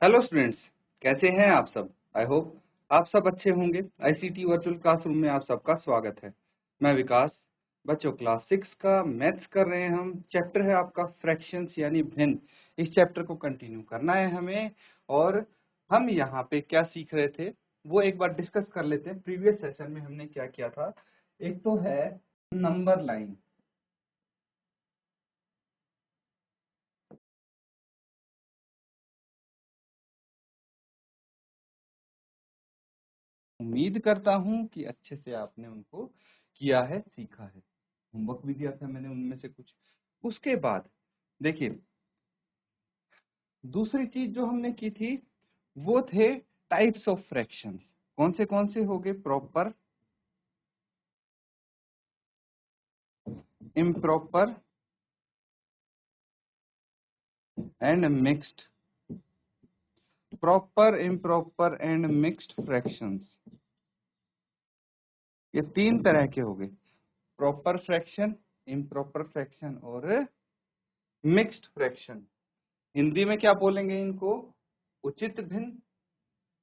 Hello students, कैसे हैं आप सब। आई होप आप सब अच्छे होंगे। आईसीटी वर्चुअल क्लासरूम में आप सबका स्वागत है। मैं विकास। बच्चों, क्लास 6 का मैथ्स कर रहे हैं हम। चैप्टर है आपका फ्रैक्शंस यानी भिन्न। इस चैप्टर को कंटिन्यू करना है हमें। और हम यहाँ पे क्या सीख रहे थे वो एक बार डिस्कस कर लेते हैं। प्रीवियस सेशन में हमने क्या किया था। एक तो है नंबर लाइन। उम्मीद करता हूं कि अच्छे से आपने उनको किया है, सीखा है। होमवर्क भी दिया था मैंने उनमें से कुछ। उसके बाद देखिए, दूसरी चीज जो हमने की थी वो थे टाइप्स ऑफ फ्रैक्शंस। कौन से हो गए? Proper, improper and mixed. Proper, improper and mixed fractions, ये तीन तरह के हो गए। प्रॉपर फ्रैक्शन, इम्प्रॉपर फ्रैक्शन और मिक्स्ड फ्रैक्शन। हिंदी में क्या बोलेंगे इनको? उचित भिन्न,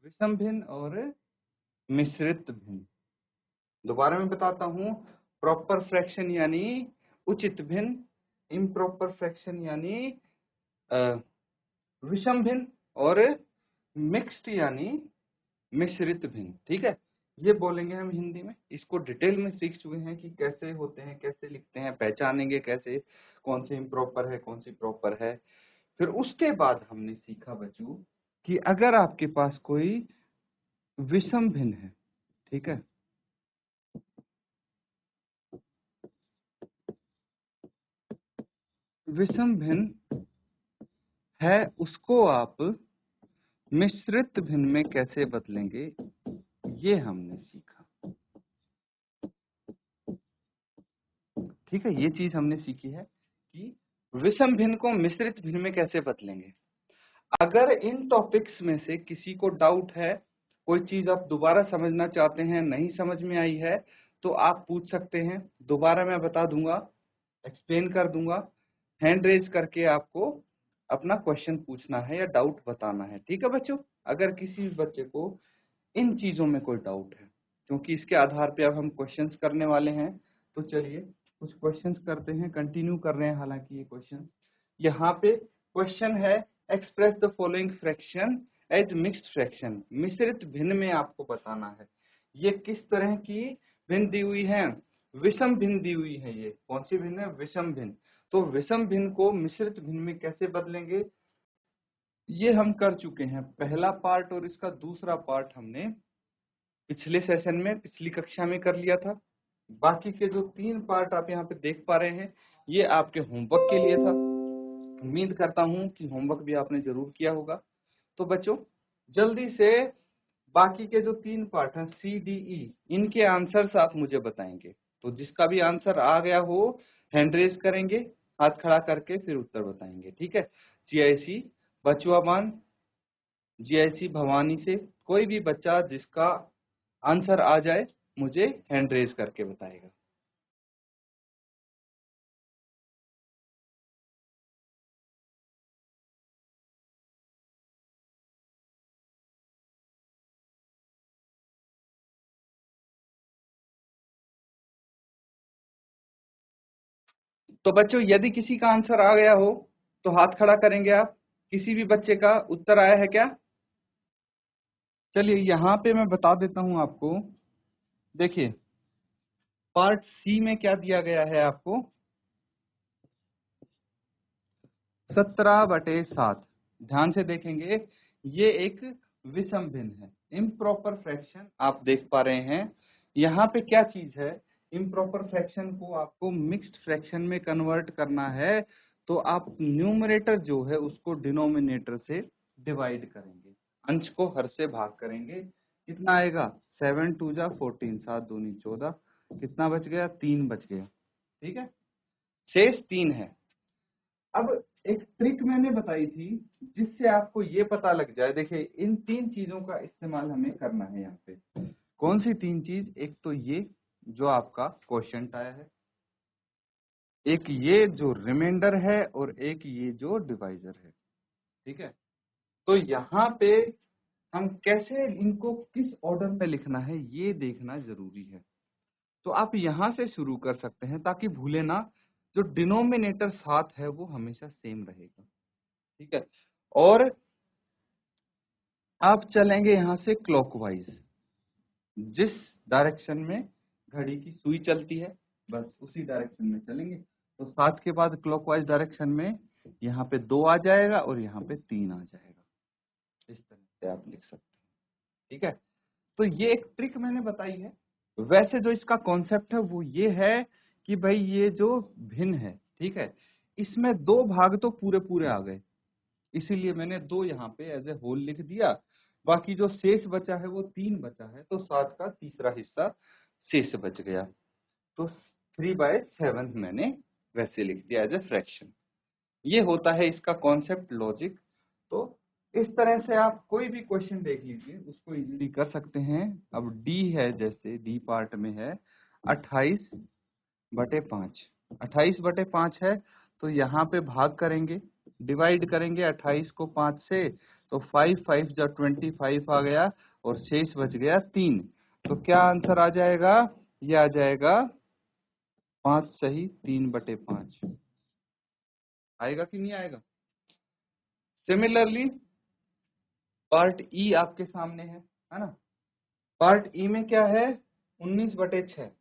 विषम भिन्न और मिश्रित भिन्न। दोबारा मैं बताता हूं। प्रॉपर फ्रैक्शन यानी उचित भिन्न, इम्प्रॉपर फ्रैक्शन यानी विषम भिन्न और मिक्स्ड यानी मिश्रित भिन्न। ठीक है, ये बोलेंगे हम हिंदी में। इसको डिटेल में सीख चुके हैं कि कैसे होते हैं, कैसे लिखते हैं, पहचानेंगे कैसे, कौन से इम्प्रॉपर है, कौन सी प्रॉपर है। फिर उसके बाद हमने सीखा बच्चों कि अगर आपके पास कोई विषम भिन्न है, ठीक है, विषम भिन्न है, उसको आप मिश्रित भिन्न में कैसे बदलेंगे, ये हमने सीखा। ठीक है, ये चीज हमने सीखी है कि विषम भिन्न को मिश्रित भिन्न में कैसे बदलेंगे। अगर इन टॉपिक्स में से किसी को डाउट है, कोई चीज आप दोबारा समझना चाहते हैं, नहीं समझ में आई है, तो आप पूछ सकते हैं। दोबारा मैं बता दूंगा, एक्सप्लेन कर दूंगा। हैंड रेज करके आपको अपना क्वेश्चन पूछना है या डाउट बताना है। ठीक है बच्चों, अगर किसी भी बच्चे को इन चीजों में कोई डाउट है, क्योंकि इसके आधार पे अब हम क्वेश्चंस करने वाले हैं। तो चलिए कुछ क्वेश्चंस करते हैं, कंटिन्यू कर रहे हैं हालांकि ये क्वेश्चन। यहाँ पे क्वेश्चन है, express the following fraction as mixed fraction. मिश्रित भिन्न में आपको बताना है ये किस तरह की भिन्न दी हुई है। विषम भिन्न दी हुई है। ये कौन सी भिन्न है? विषम भिन्न। तो विषम भिन्न को मिश्रित भिन्न में कैसे बदलेंगे, ये हम कर चुके हैं। पहला पार्ट और इसका दूसरा पार्ट हमने पिछले सेशन में, पिछली कक्षा में कर लिया था। बाकी के जो तीन पार्ट आप यहाँ पे देख पा रहे हैं, ये आपके होमवर्क के लिए था। उम्मीद करता हूं कि होमवर्क भी आपने जरूर किया होगा। तो बच्चों, जल्दी से बाकी के जो तीन पार्ट हैं सी डी ई, इनके आंसर्स आप मुझे बताएंगे। तो जिसका भी आंसर आ गया हो, हैंड रेज करेंगे, हाथ खड़ा करके फिर उत्तर बताएंगे। ठीक है, जीआईसी बचुआबान, जीआईसी भवानी से कोई भी बच्चा जिसका आंसर आ जाए मुझे हैंड रेज करके बताएगा। तो बच्चों, यदि किसी का आंसर आ गया हो तो हाथ खड़ा करेंगे आप। किसी भी बच्चे का उत्तर आया है क्या? चलिए यहाँ पे मैं बता देता हूं आपको। देखिए, पार्ट सी में क्या दिया गया है आपको? 17/7। ध्यान से देखेंगे, ये एक विषम भिन्न है। इम्प्रॉपर फ्रैक्शन आप देख पा रहे हैं। यहाँ पे क्या चीज है, इम्प्रॉपर फ्रैक्शन को आपको मिक्स्ड फ्रैक्शन में कन्वर्ट करना है। तो आप न्यूमरेटर जो है उसको डिनोमिनेटर से डिवाइड करेंगे, अंश को हर से भाग करेंगे। कितना आएगा? 7 2 जा 14, 7 दूनी 14। कितना बच गया? 3 बच गया। ठीक है, शेष 3 है। अब एक ट्रिक मैंने बताई थी जिससे आपको ये पता लग जाए। देखिए, इन तीन चीजों का इस्तेमाल हमें करना है यहाँ पे। कौन सी तीन चीज? एक तो ये जो आपका क्वेश्चन आया है, एक ये जो रिमाइंडर है, और एक ये जो डिवाइजर है। ठीक है, तो यहाँ पे हम कैसे इनको किस ऑर्डर में लिखना है ये देखना जरूरी है। तो आप यहाँ से शुरू कर सकते हैं ताकि भूले ना, जो डिनोमिनेटर 7 है वो हमेशा सेम रहेगा, ठीक है। और आप चलेंगे यहाँ से क्लॉकवाइज, जिस डायरेक्शन में घड़ी की सुई चलती है बस उसी डायरेक्शन में चलेंगे। तो 7 के बाद क्लॉकवाइज डायरेक्शन में यहाँ पे 2 आ जाएगा और यहाँ पे 3 आ जाएगा। इस तरह से आप लिख सकते हैं, ठीक है। तो ये एक ट्रिक मैंने बताई है। वैसे जो इसका कॉन्सेप्ट है वो ये है कि भाई ये जो भिन्न है, ठीक है, इसमें 2 भाग तो पूरे पूरे आ गए, इसीलिए मैंने 2 यहाँ पे एज ए होल लिख दिया। बाकी जो शेष बचा है वो 3 बचा है, तो 7 का तीसरा हिस्सा शेष बच गया। तो 3/7 मैंने वैसे लिख दिया एज ए फ्रैक्शन। ये होता है इसका कॉन्सेप्ट, लॉजिक। तो इस तरह से आप कोई भी क्वेश्चन देख लीजिए, उसको इजीली कर सकते हैं। अब डी है, जैसे डी पार्ट में है 28/5। 28/5 है, तो यहाँ पे भाग करेंगे, डिवाइड करेंगे 28 को 5 से, तो 5 5 जा 25 आ गया और शेष बच गया 3। तो क्या आंसर आ जाएगा? ये आ जाएगा 5 सही 3/5। आएगा कि नहीं आएगा? सिमिलरली पार्ट ई आपके सामने है ना। पार्ट ई में क्या है? 19/6।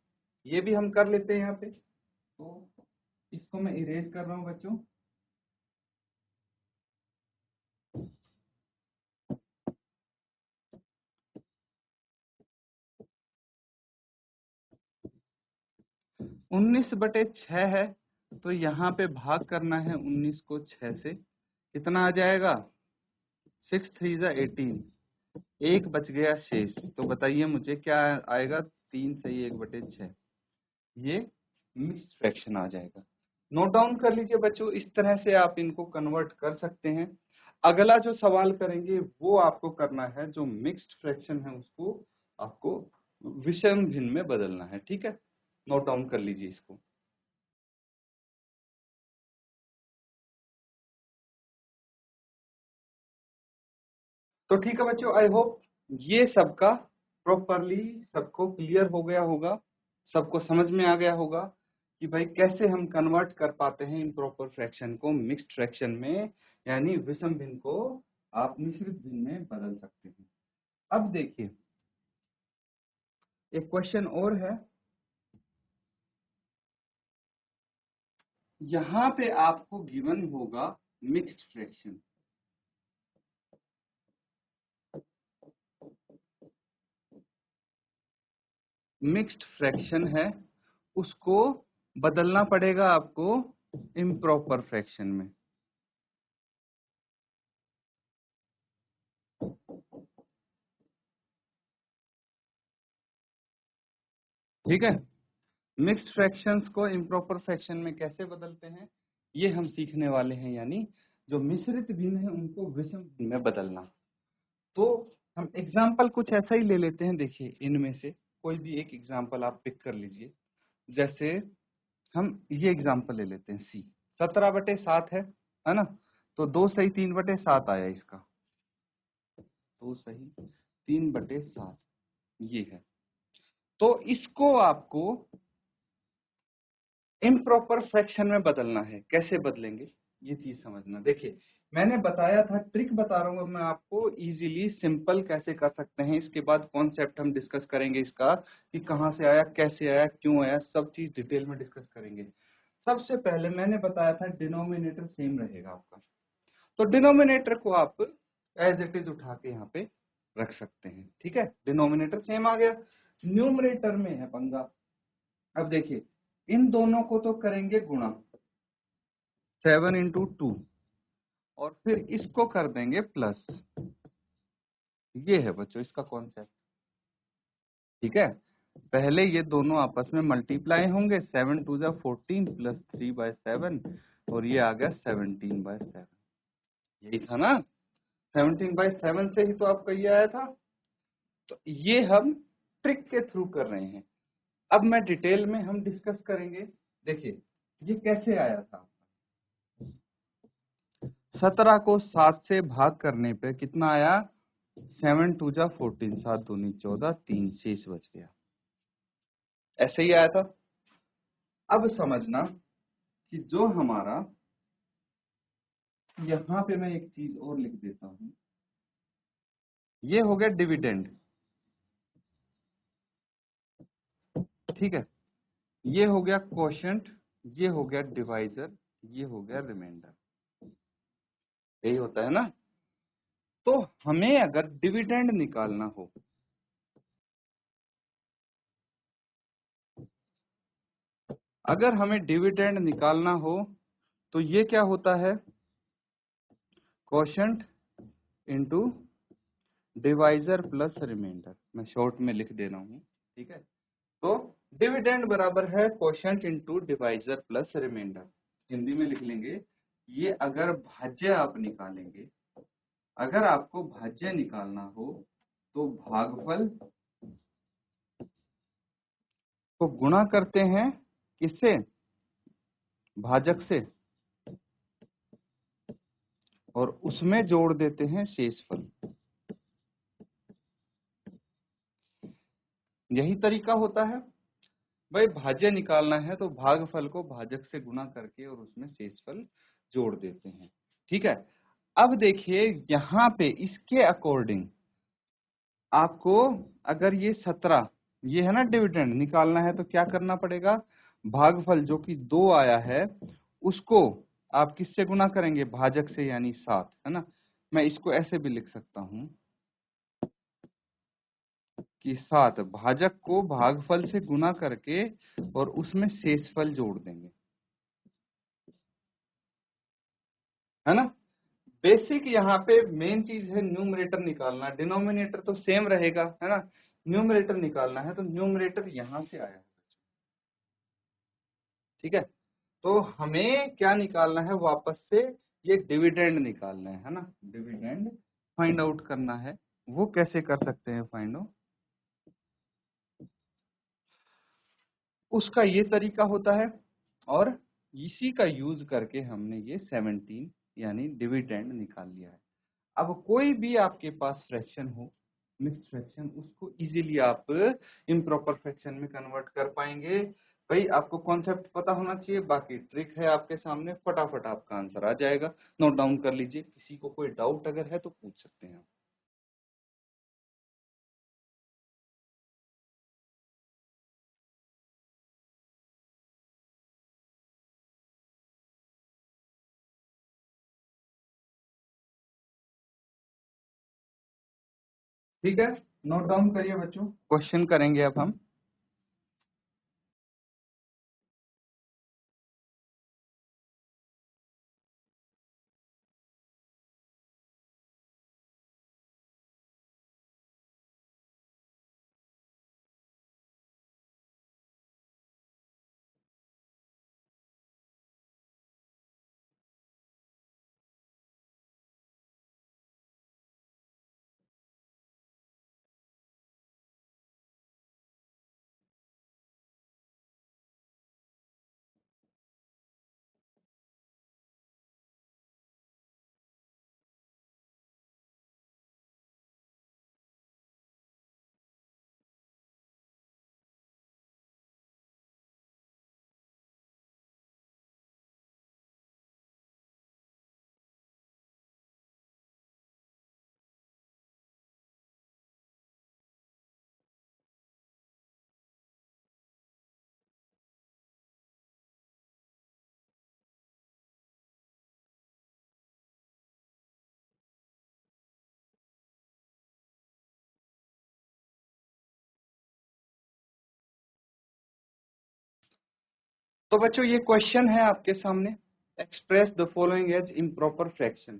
ये भी हम कर लेते हैं यहाँ पे, तो इसको मैं इरेज कर रहा हूँ बच्चों। उन्नीस बटे 6 है, तो यहाँ पे भाग करना है 19 को 6 से। कितना आ जाएगा? 6 3 जा 18। एक बच गया शेष, तो बताइए मुझे क्या आएगा? 3 सही 1/6। ये मिक्स्ड फ्रैक्शन आ जाएगा। नोट डाउन कर लीजिए बच्चों, इस तरह से आप इनको कन्वर्ट कर सकते हैं। अगला जो सवाल करेंगे वो आपको करना है, जो मिक्स्ड फ्रैक्शन है उसको आपको विषम भिन्न में बदलना है, ठीक है। नोट डाउन कर लीजिए इसको। तो ठीक है बच्चों, आई होप ये सबका प्रॉपरली सबको क्लियर हो गया होगा, सबको समझ में आ गया होगा कि भाई कैसे हम कन्वर्ट कर पाते हैं इम्प्रॉपर फ्रैक्शन को मिक्स्ड फ्रैक्शन में, यानी विषम भिन्न को आप मिश्रित भिन्न में बदल सकते हैं। अब देखिए एक क्वेश्चन और है, यहाँ पे आपको गिवन होगा मिक्स्ड फ्रैक्शन। मिक्स्ड फ्रैक्शन है, उसको बदलना पड़ेगा आपको इम्प्रॉपर फ्रैक्शन में। ठीक है, मिक्स्ड फ्रैक्शंस को इम्प्रॉपर फ्रैक्शन में कैसे बदलते हैं ये हम सीखने वाले हैं, यानी जो मिश्रित भिन्न है उनको विषम भिन्न में बदलना। तो हम एग्जाम्पल कुछ ऐसा ही ले लेते हैं। देखिए इनमें से कोई भी एक एग्जाम्पल आप पिक कर लीजिए। जैसे हम ये एग्जाम्पल ले लेते हैं, सी 17/7 है ना। तो 2 सही 3/7 आया इसका, 2 सही 3/7 ये है। तो इसको आपको इम्प्रॉपर फ्रैक्शन में बदलना है। कैसे बदलेंगे ये चीज समझना। देखिए मैंने बताया था, ट्रिक बता रहा हूँ मैं आपको, इजीली सिंपल कैसे कर सकते हैं। इसके बाद कॉन्सेप्ट हम डिस्कस करेंगे इसका, कि कहाँ से आया, कैसे आया, क्यों आया, सब चीज डिटेल में डिस्कस करेंगे। सबसे पहले मैंने बताया था डिनोमिनेटर सेम रहेगा आपका, तो डिनोमिनेटर को आप एज इट इज उठा के यहाँ पे रख सकते हैं, ठीक है। डिनोमिनेटर सेम आ गया। न्यूमरेटर में है पंगा। अब देखिए इन दोनों को तो करेंगे गुणा 7 × 2 और फिर इसको कर देंगे प्लस। ये है बच्चों इसका कॉन्सेप्ट, ठीक है। पहले ये दोनों आपस में मल्टीप्लाई होंगे, 7 2 जा 14 प्लस 3/7 और ये आ गया 17/7। यही था ना, 17/7 से ही तो आपका ये आया था। तो ये हम ट्रिक के थ्रू कर रहे हैं। अब मैं डिटेल में हम डिस्कस करेंगे। देखिए ये कैसे आया था। 17 को 7 से भाग करने पे कितना आया? 7 2 जा 14, 7 दूनी 14, 3 शेष बच गया। ऐसे ही आया था। अब समझना कि जो हमारा, यहां पे मैं एक चीज और लिख देता हूं, ये हो गया डिविडेंड, ठीक है, ये हो गया क्वोशंट, ये हो गया डिवाइजर, ये हो गया रिमाइंडर, यही होता है ना। तो हमें अगर डिविडेंड निकालना हो, अगर हमें डिविडेंड निकालना हो तो ये क्या होता है? Quotient into divisor plus remainder. मैं शॉर्ट में लिख दे रहा हूं, ठीक है। तो डिविडेंड बराबर है quotient into divisor plus remainder. Hindi में लिख लेंगे, ये अगर भाज्य आप निकालेंगे, अगर आपको भाज्य निकालना हो तो भागफल को गुणा करते हैं किससे? भाजक से, और उसमें जोड़ देते हैं शेषफल। यही तरीका होता है भाई। भाज्य निकालना है तो भागफल को भाजक से गुणा करके और उसमें शेषफल जोड़ देते हैं, ठीक है। अब देखिए यहां पे इसके अकॉर्डिंग आपको, अगर ये 17, ये है ना डिविडेंड, निकालना है तो क्या करना पड़ेगा? भागफल जो कि 2 आया है उसको आप किससे गुणा करेंगे? भाजक से, यानी 7, है ना। मैं इसको ऐसे भी लिख सकता हूं कि 7 भाजक को भागफल से गुणा करके और उसमें शेषफल जोड़ देंगे, है ना। बेसिक यहाँ पे मेन चीज है न्यूमरेटर निकालना, डिनोमिनेटर तो सेम रहेगा, है ना। न्यूमरेटर निकालना है तो न्यूमरेटर यहां से आया है, ठीक है। तो हमें क्या निकालना है वापस से? ये डिविडेंड निकालना है ना। डिविडेंड फाइंड आउट करना है। वो कैसे कर सकते हैं फाइंड आउट? उसका ये तरीका होता है, और इसी का यूज करके हमने ये 17 यानी डिविडेंड निकाल लिया है। अब कोई भी आपके पास फ्रैक्शन हो, मिक्स्ड फ्रैक्शन, उसको इजीली आप इम्प्रॉपर फ्रैक्शन में कन्वर्ट कर पाएंगे। भाई आपको कॉन्सेप्ट पता होना चाहिए, बाकी ट्रिक है आपके सामने, फटाफट आपका आंसर आ जाएगा। नोट डाउन कर लीजिए, किसी को कोई डाउट अगर है तो पूछ सकते हैं। ठीक है, नोट डाउन करिए बच्चों, क्वेश्चन करेंगे अब हम। तो बच्चों ये क्वेश्चन है आपके सामने, express the following as improper fraction.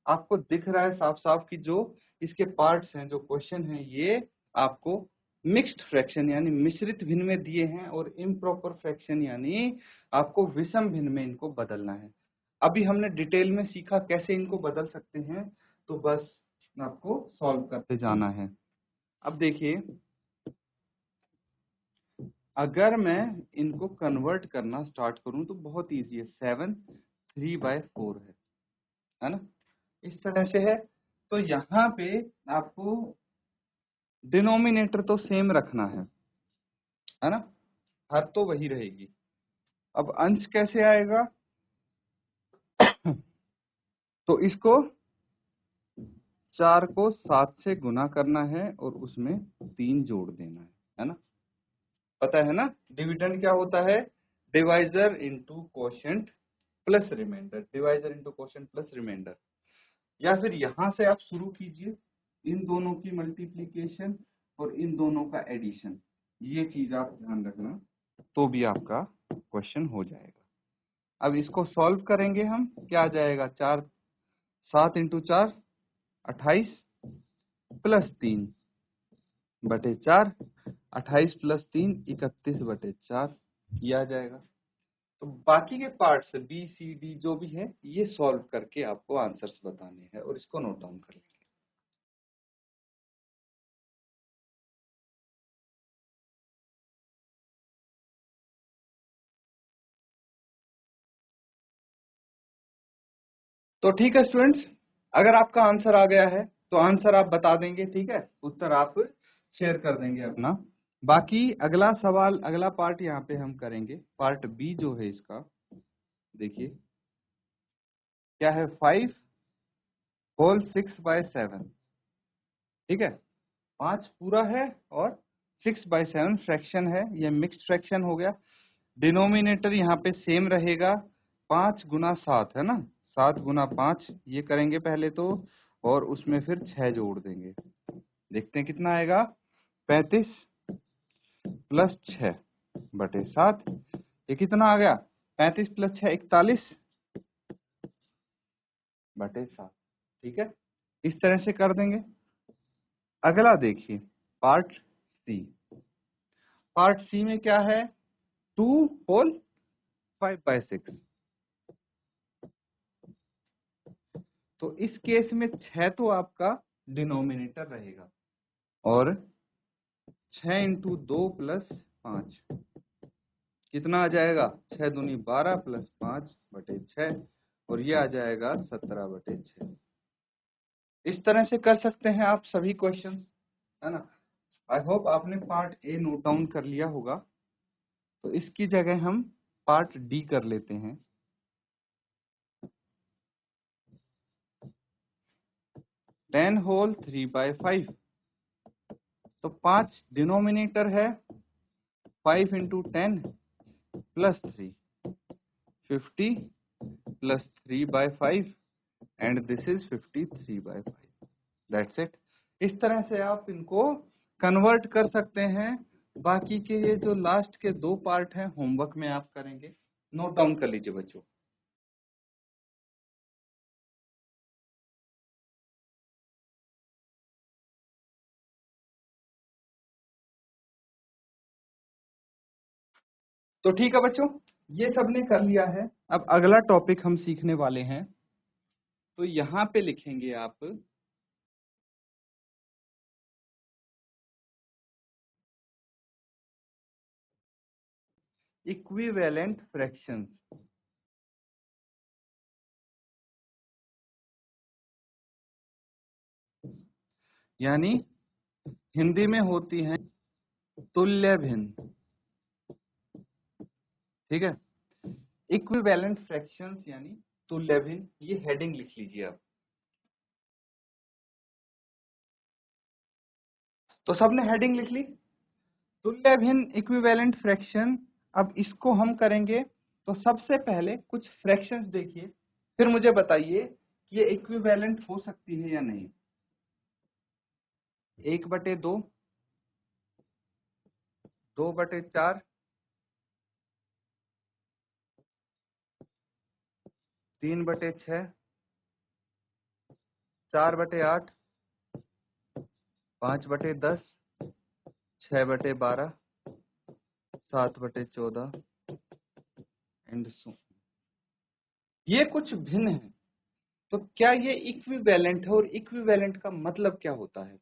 आपको दिख रहा है साफ साफ कि जो इसके पार्ट्स हैं, जो क्वेश्चन है, ये आपको मिक्स्ड फ्रैक्शन यानी मिश्रित भिन्न में दिए हैं, और इम्प्रॉपर फ्रैक्शन यानी आपको विषम भिन्न में इनको बदलना है। अभी हमने डिटेल में सीखा कैसे इनको बदल सकते हैं, तो बस आपको सॉल्व करते जाना है। अब देखिए, अगर मैं इनको कन्वर्ट करना स्टार्ट करूं तो बहुत इजी है। 7 3/4 है, है ना, इस तरह से है। तो यहाँ पे आपको डिनोमिनेटर तो सेम रखना है ना, हर तो वही रहेगी। अब अंश कैसे आएगा? तो इसको 4 को 7 से गुना करना है और उसमें 3 जोड़ देना है ना, पता है ना डिविडेंड क्या होता है? Divisor into quotient plus remainder, divisor into quotient plus remainder. या फिर यहां से आप शुरू कीजिए, इन दोनों की मल्टीप्लीकेशन और इन दोनों का एडिशन, ये चीज आप ध्यान रखना, तो भी आपका क्वेश्चन हो जाएगा। अब इसको सॉल्व करेंगे हम, क्या आ जाएगा? 7 इंटू 4 28 प्लस 3 बटे 4, 28 प्लस 3 31 बटे 4, ये आ जाएगा। तो बाकी के पार्ट्स बी सी डी जो भी है ये सॉल्व करके आपको आंसर्स बताने हैं और इसको नोट डाउन कर लेंगे। तो ठीक है स्टूडेंट्स, अगर आपका आंसर आ गया है तो आंसर आप बता देंगे, ठीक है, उत्तर आप शेयर कर देंगे अपना। बाकी अगला सवाल, अगला पार्ट यहाँ पे हम करेंगे, पार्ट बी जो है इसका, देखिए क्या है, 5 होल 6/7, ठीक है, 5 पूरा है और 6/7 फ्रैक्शन है, ये मिक्स्ड फ्रैक्शन हो गया। डिनोमिनेटर यहाँ पे सेम रहेगा, 5 गुना 7 है ना, 7 गुना 5 ये करेंगे पहले तो, और उसमें फिर 6 जोड़ देंगे, देखते हैं कितना आएगा। 35 प्लस 6 बटे 7, ये कितना आ गया? 35 प्लस 6 41 बटे 7, ठीक है, इस तरह से कर देंगे। अगला देखिए पार्ट सी, पार्ट सी में क्या है, 2 होल 5/6, तो इस केस में 6 तो आपका डिनोमिनेटर रहेगा और 6 इंटू 2 प्लस 5 कितना आ जाएगा? 6 दूनी 12 प्लस 5 बटे 6, और ये आ जाएगा 17 बटे 6। इस तरह से कर सकते हैं आप सभी क्वेश्चन, है ना। आई होप आपने पार्ट ए नोट डाउन कर लिया होगा, तो इसकी जगह हम पार्ट डी कर लेते हैं। 10 होल 3/5, तो 5 डिनोमिनेटर है, 5 into 10 plus 3, 50 plus 3/5 and this is 53/5, that's it. इस तरह से आप इनको कन्वर्ट कर सकते हैं। बाकी के ये जो लास्ट के 2 पार्ट हैं होमवर्क में आप करेंगे, नोट डाउन कर लीजिए बच्चों। तो ठीक है बच्चों, ये सबने कर लिया है। अब अगला टॉपिक हम सीखने वाले हैं, तो यहाँ पे लिखेंगे आप इक्विवेलेंट फ्रैक्शंस, यानी हिंदी में होती हैं तुल्य भिन्न, ठीक है, इक्विवेलेंट फ्रैक्शंस यानी तुल्य भिन्न, ये हेडिंग लिख लीजिए आप। तो सबने हेडिंग लिख ली, तुल्य भिन्न इक्विवेलेंट फ्रैक्शन। अब इसको हम करेंगे, तो सबसे पहले कुछ फ्रैक्शंस देखिए, फिर मुझे बताइए कि ये इक्विवेलेंट हो सकती है या नहीं। 1/2, 2/4, 3/6, 4/8, 5/10, 6/12, 7/14 एंड सो। ये कुछ भिन्न है, तो क्या ये इक्विवेलेंट है, और इक्विवेलेंट का मतलब क्या होता है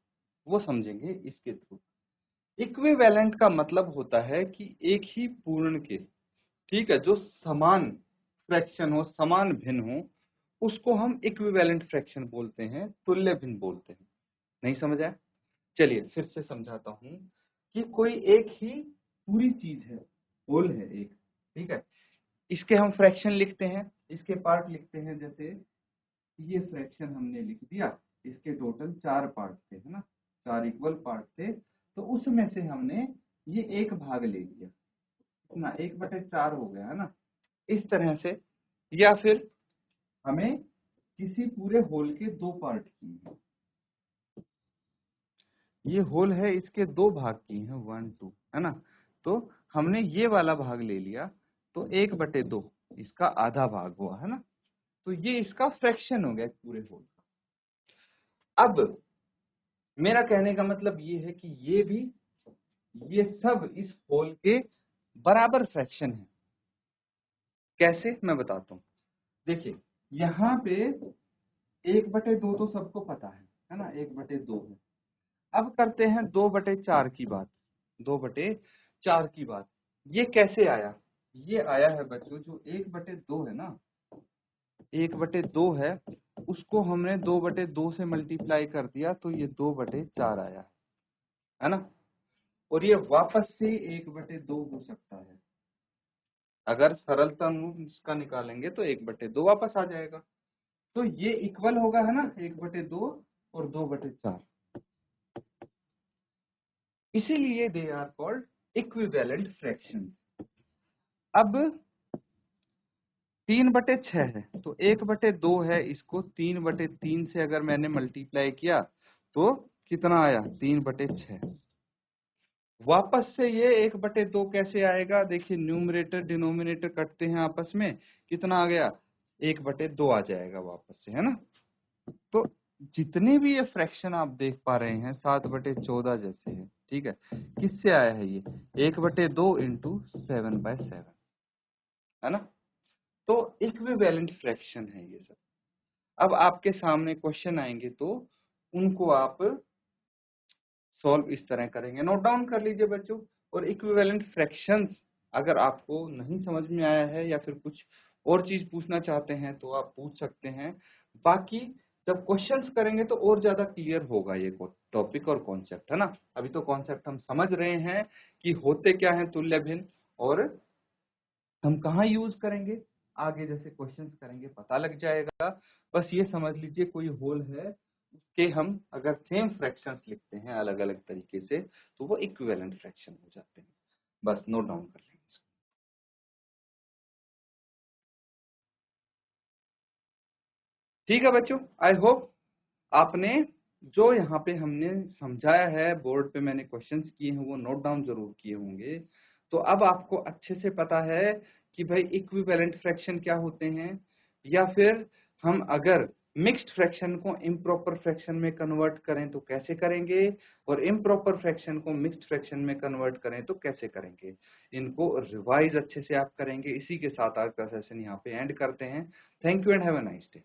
वो समझेंगे इसके थ्रू। इक्विवेलेंट का मतलब होता है कि एक ही पूर्ण के, ठीक है, जो समान फ्रैक्शन हो, समान भिन्न हो, उसको हम इक्विवेलेंट फ्रैक्शन बोलते हैं, तुल्य भिन्न बोलते हैं। नहीं समझ आया? चलिए फिर से समझाता हूं कि कोई एक ही पूरी चीज है, होल है एक, ठीक है, इसके हम फ्रैक्शन लिखते हैं, इसके पार्ट लिखते हैं। जैसे ये फ्रैक्शन हमने लिख दिया, इसके टोटल 4 पार्ट थे, है ना, 4 इक्वल पार्ट थे, तो उसमें से हमने ये एक भाग ले लिया, इतना 1/4 हो गया, है ना, इस तरह से। या फिर हमें किसी पूरे होल के 2 पार्ट किए, ये होल है, इसके 2 भाग किए हैं, 1 2, है ना, तो हमने ये वाला भाग ले लिया, तो 1/2 इसका आधा भाग हुआ, है ना, तो ये इसका फ्रैक्शन हो गया पूरे होल का। अब मेरा कहने का मतलब ये है कि ये सब इस होल के बराबर फ्रैक्शन है। कैसे, मैं बताता हूँ। देखिए यहाँ पे 1/2 तो सबको पता है ना, 1/2 है। अब करते हैं 2/4 की बात, 2/4 की बात। ये कैसे आया? ये आया है बच्चों, जो 1/2 है ना, 1/2 है, उसको हमने 2/2 से मल्टीप्लाई कर दिया, तो ये 2/4 आया है ना, और ये वापस से 1/2 हो सकता है। अगर सरलता इसका निकालेंगे तो 1/2 वापस आ जाएगा, तो ये इक्वल होगा, है ना, 1/2 और 2/4, इसीलिए they are called equivalent fractions. अब 3/6 है, तो 1/2 है, इसको 3/3 से अगर मैंने मल्टीप्लाई किया तो कितना आया, 3/6। वापस से ये 1/2 कैसे आएगा? देखिए न्यूमरेटर डिनोमिनेटर कटते हैं आपस में, कितना आ गया, 1/2 आ जाएगा वापस से, है ना। तो जितने भी ये फ्रैक्शन आप देख पा रहे हैं 7/14 जैसे है, ठीक है, किससे आया है ये, 1/2 इंटू 7/7, है ना। तो इक्विवेलेंट फ्रैक्शन है ये सब। अब आपके सामने क्वेश्चन आएंगे तो उनको आप सॉल्व इस तरह करेंगे, नोट डाउन कर लीजिए बच्चों। और इक्विवेलेंट फ्रैक्शंस अगर आपको नहीं समझ में आया है या फिर कुछ और चीज पूछना चाहते हैं तो आप पूछ सकते हैं। बाकी जब क्वेश्चंस करेंगे तो और ज्यादा क्लियर होगा ये टॉपिक और कॉन्सेप्ट, है ना। अभी तो कॉन्सेप्ट हम समझ रहे हैं कि होते क्या है तुल्य भिन्न, और हम कहाँ यूज करेंगे, आगे जैसे क्वेश्चंस करेंगे पता लग जाएगा। बस ये समझ लीजिए कोई होल है, उसके हम अगर सेम फ्रैक्शंस लिखते हैं अलग अलग तरीके से तो वो इक्विवेलेंट फ्रैक्शन हो जाते हैं। बस नोट डाउन कर लेंगे इसको। ठीक है बच्चों, आई होप आपने जो यहाँ पे हमने समझाया है, बोर्ड पे मैंने क्वेश्चंस किए हैं वो नोट डाउन जरूर किए होंगे। तो अब आपको अच्छे से पता है कि भाई इक्विवेलेंट फ्रैक्शन क्या होते हैं, या फिर हम अगर मिक्स्ड फ्रैक्शन को इम्प्रॉपर फ्रैक्शन में कन्वर्ट करें तो कैसे करेंगे, और इम्प्रॉपर फ्रैक्शन को मिक्स्ड फ्रैक्शन में कन्वर्ट करें तो कैसे करेंगे। इनको रिवाइज अच्छे से आप करेंगे। इसी के साथ आज का सेशन यहाँ पे एंड करते हैं। Thank you and have a nice day.